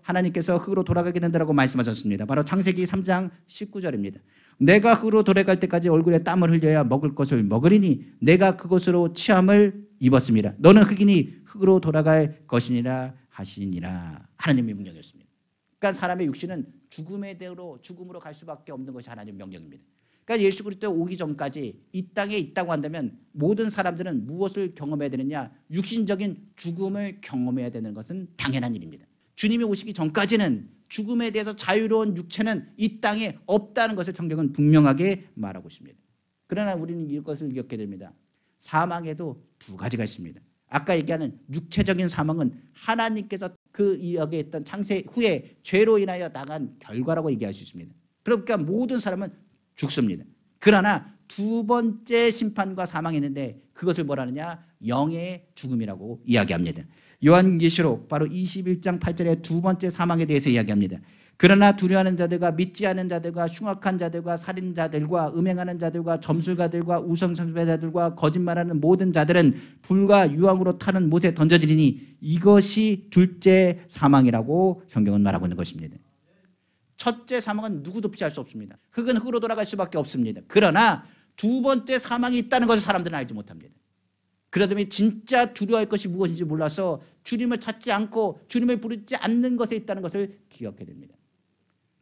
하나님께서 흙으로 돌아가게 된다고 말씀하셨습니다. 바로 창세기 3장 19절입니다. 내가 흙으로 돌아갈 때까지 얼굴에 땀을 흘려야 먹을 것을 먹으리니 내가 그것으로 취함을 입었습니다. 너는 흙이니 흙으로 돌아갈 것이니라 하시니라. 하나님의 명령이었습니다. 그러니까 사람의 육신은 죽음의 대로 죽음으로 갈 수밖에 없는 것이 하나님의 명령입니다. 그러니까 예수 그리스도 오기 전까지 이 땅에 있다고 한다면 모든 사람들은 무엇을 경험해야 되느냐? 육신적인 죽음을 경험해야 되는 것은 당연한 일입니다. 주님이 오시기 전까지는 죽음에 대해서 자유로운 육체는 이 땅에 없다는 것을 성경은 분명하게 말하고 있습니다. 그러나 우리는 이것을 기억해야 됩니다. 사망에도 두 가지가 있습니다. 아까 얘기하는 육체적인 사망은 하나님께서 그 이야기했던 창세 후에 죄로 인하여 나간 결과라고 얘기할 수 있습니다. 그러니까 모든 사람은 죽습니다. 그러나 두 번째 심판과 사망이 있는데 그것을 뭐라느냐? 영의 죽음이라고 이야기합니다. 요한계시록 바로 21장 8절에 두 번째 사망에 대해서 이야기합니다. 그러나 두려워하는 자들과 믿지 않는 자들과 흉악한 자들과 살인자들과 음행하는 자들과 점술가들과 우상숭배자들과 거짓말하는 모든 자들은 불과 유황으로 타는 못에 던져지리니 이것이 둘째 사망이라고 성경은 말하고 있는 것입니다. 첫째 사망은 누구도 피할 수 없습니다. 흙은 흙으로 돌아갈 수밖에 없습니다. 그러나 두 번째 사망이 있다는 것을 사람들은 알지 못합니다. 그러다 보니 진짜 두려워할 것이 무엇인지 몰라서 주님을 찾지 않고 주님을 부르지 않는 것에 있다는 것을 기억해야 됩니다.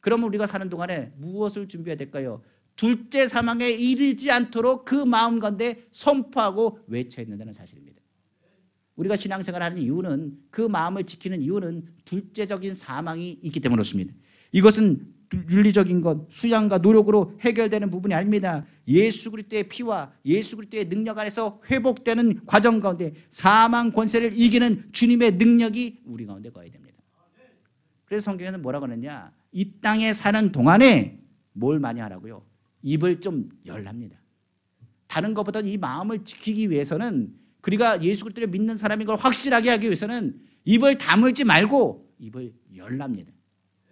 그러면 우리가 사는 동안에 무엇을 준비해야 될까요? 둘째 사망에 이르지 않도록 그 마음 가운데 선포하고 외쳐야 된다는 사실입니다. 우리가 신앙생활을 하는 이유는, 그 마음을 지키는 이유는 둘째적인 사망이 있기 때문에 그렇습니다. 이것은 윤리적인 것, 수양과 노력으로 해결되는 부분이 아닙니다. 예수 그리스도의 피와 예수 그리스도의 능력 안에서 회복되는 과정 가운데 사망 권세를 이기는 주님의 능력이 우리 가운데 거해야 됩니다. 그래서 성경에는 뭐라고 하느냐, 이 땅에 사는 동안에 뭘 많이 하라고요? 입을 좀 열랍니다. 다른 것보다 이 마음을 지키기 위해서는, 그리가 예수 그리스도를 믿는 사람인 걸 확실하게 하기 위해서는 입을 다물지 말고 입을 열랍니다.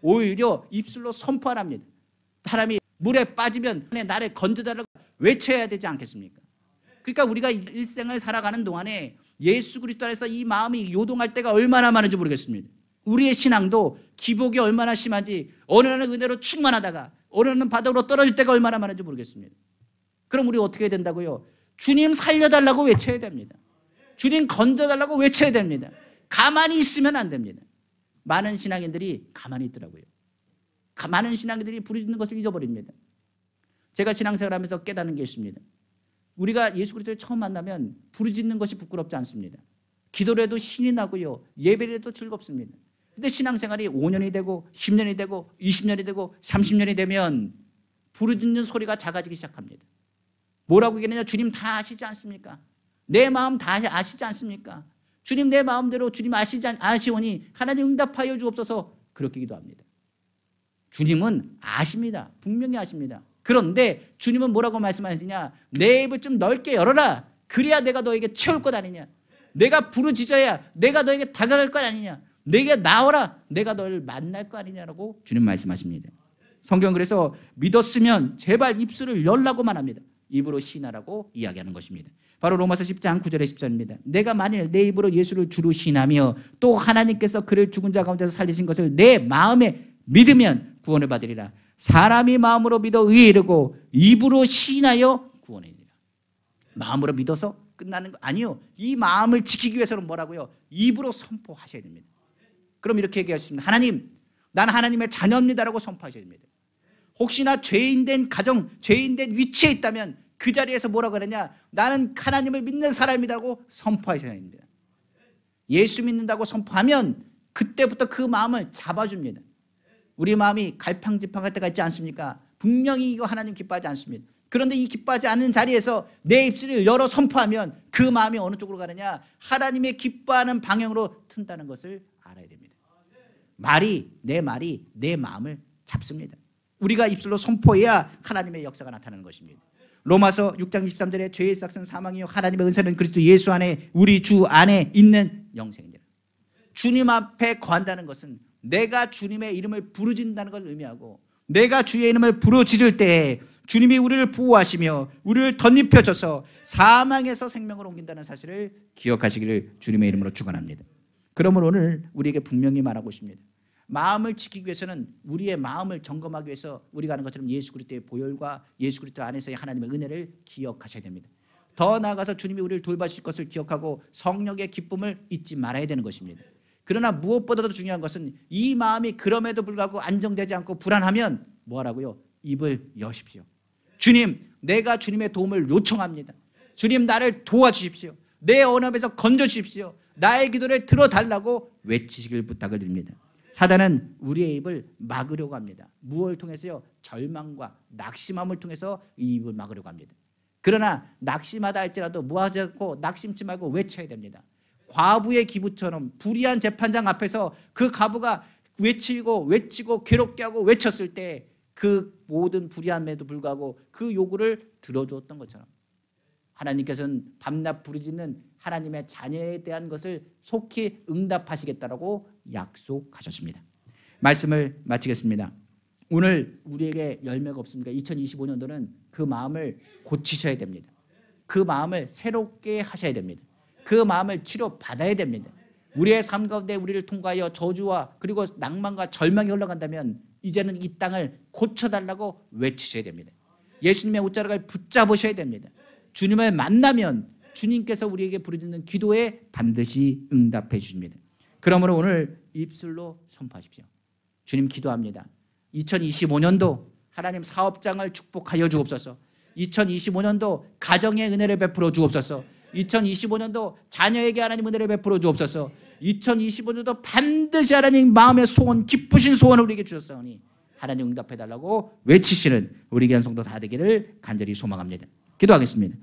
오히려 입술로 선포하랍니다. 사람이 물에 빠지면 나를 건져달라고 외쳐야 되지 않겠습니까? 그러니까 우리가 일생을 살아가는 동안에 예수 그리스도 안에서 이 마음이 요동할 때가 얼마나 많은지 모르겠습니다. 우리의 신앙도 기복이 얼마나 심한지, 어느 날은 은혜로 충만하다가 어느 날은 바닥으로 떨어질 때가 얼마나 많은지 모르겠습니다. 그럼 우리 어떻게 해야 된다고요? 주님 살려달라고 외쳐야 됩니다. 주님 건져달라고 외쳐야 됩니다. 가만히 있으면 안 됩니다. 많은 신앙인들이 가만히 있더라고요. 많은 신앙인들이 부르짖는 것을 잊어버립니다. 제가 신앙생활하면서 깨닫는 게 있습니다. 우리가 예수 그리스도를 처음 만나면 부르짖는 것이 부끄럽지 않습니다. 기도를 해도 신이 나고요, 예배를 해도 즐겁습니다. 근데 신앙생활이 5년이 되고 10년이 되고 20년이 되고 30년이 되면 부르짖는 소리가 작아지기 시작합니다. 뭐라고 얘기하느냐? 주님 다 아시지 않습니까? 내 마음 다 아시지 않습니까? 주님 내 마음대로 주님 아시오니 하나님 응답하여 주옵소서. 그렇게 기도합니다. 주님은 아십니다. 분명히 아십니다. 그런데 주님은 뭐라고 말씀하시냐? 내 입을 좀 넓게 열어라. 그래야 내가 너에게 채울 것 아니냐. 내가 부르짖어야 내가 너에게 다가갈 것 아니냐. 내게 나오라. 내가 너를 만날 거 아니냐라고 주님 말씀하십니다. 성경 그래서 믿었으면 제발 입술을 열라고만 합니다. 입으로 시인하라고 이야기하는 것입니다. 바로 로마서 10장 9절에 10절입니다. 내가 만일 내 입으로 예수를 주로 시인하며 또 하나님께서 그를 죽은 자 가운데서 살리신 것을 내 마음에 믿으면 구원을 받으리라. 사람이 마음으로 믿어 의에 이르고 입으로 시인하여 구원에 이르리라. 마음으로 믿어서 끝나는 거 아니요. 이 마음을 지키기 위해서는 뭐라고요? 입으로 선포하셔야 됩니다. 그럼 이렇게 얘기하십니다. 하나님, 나는 하나님의 자녀입니다라고 선포하셔야 됩니다. 혹시나 죄인된 가정, 죄인된 위치에 있다면 그 자리에서 뭐라고 하느냐? 나는 하나님을 믿는 사람이라고 선포하셔야 됩니다. 예수 믿는다고 선포하면 그때부터 그 마음을 잡아줍니다. 우리 마음이 갈팡질팡할 때가 있지 않습니까? 분명히 이거 하나님 기뻐하지 않습니다. 그런데 이 기뻐하지 않는 자리에서 내 입술을 열어 선포하면 그 마음이 어느 쪽으로 가느냐? 하나님의 기뻐하는 방향으로 튼다는 것을 알아야 됩니다. 내 말이 내 마음을 잡습니다. 우리가 입술로 선포해야 하나님의 역사가 나타나는 것입니다. 로마서 6장 23절에 죄의 삭은 사망이요 하나님의 은사는 그리스도 예수 안에 우리 주 안에 있는 영생이니라. 주님 앞에 거한다는 것은 내가 주님의 이름을 부르짖는다는 걸 의미하고, 내가 주의 이름을 부르짖을 때 주님이 우리를 보호하시며 우리를 덧입혀줘서 사망에서 생명으로 옮긴다는 사실을 기억하시기를 주님의 이름으로 축원합니다. 그러므로 오늘 우리에게 분명히 말하고 있습니다. 마음을 지키기 위해서는 우리의 마음을 점검하기 위해서 우리가 하는 것처럼 예수 그리스도의 보혈과 예수 그리스도 안에서의 하나님의 은혜를 기억하셔야 됩니다. 더 나아가서 주님이 우리를 돌봐주실 것을 기억하고 성령의 기쁨을 잊지 말아야 되는 것입니다. 그러나 무엇보다도 중요한 것은 이 마음이 그럼에도 불구하고 안정되지 않고 불안하면 뭐하라고요? 입을 여십시오. 주님, 내가 주님의 도움을 요청합니다. 주님, 나를 도와주십시오. 내 언어에서 건져주십시오. 나의 기도를 들어달라고 외치시길 부탁을 드립니다. 사단은 우리의 입을 막으려고 합니다. 무엇을 통해서요? 절망과 낙심함을 통해서 이 입을 막으려고 합니다. 그러나 낙심하다 할지라도 뭐하지 않고 낙심치 말고 외쳐야 됩니다. 과부의 기부처럼 불의한 재판장 앞에서 그 과부가 외치고 괴롭게 하고 외쳤을 때 그 모든 불의함에도 불구하고 그 요구를 들어주었던 것처럼 하나님께서는 밤낮 부르짖는 하나님의 자녀에 대한 것을 속히 응답하시겠다라고 약속하셨습니다. 말씀을 마치겠습니다. 오늘 우리에게 열매가 없습니까? 2025년도는 그 마음을 고치셔야 됩니다. 그 마음을 새롭게 하셔야 됩니다. 그 마음을 치료받아야 됩니다. 우리의 삶 가운데 우리를 통과하여 저주와 그리고 낭만과 절망이 흘러간다면 이제는 이 땅을 고쳐달라고 외치셔야 됩니다. 예수님의 옷자락을 붙잡으셔야 됩니다. 주님을 만나면 주님께서 우리에게 부르짖는 기도에 반드시 응답해 주십니다. 그러므로 오늘 입술로 선포하십시오. 주님 기도합니다. 2025년도 하나님 사업장을 축복하여 주옵소서. 2025년도 가정의 은혜를 베풀어 주옵소서. 2025년도 자녀에게 하나님 은혜를 베풀어 주옵소서. 2025년도 반드시 하나님 마음의 소원, 기쁘신 소원을 우리에게 주셨사오니 하나님 응답해달라고 외치시는 우리 귀한 성도 다 되기를 간절히 소망합니다. 기도하겠습니다.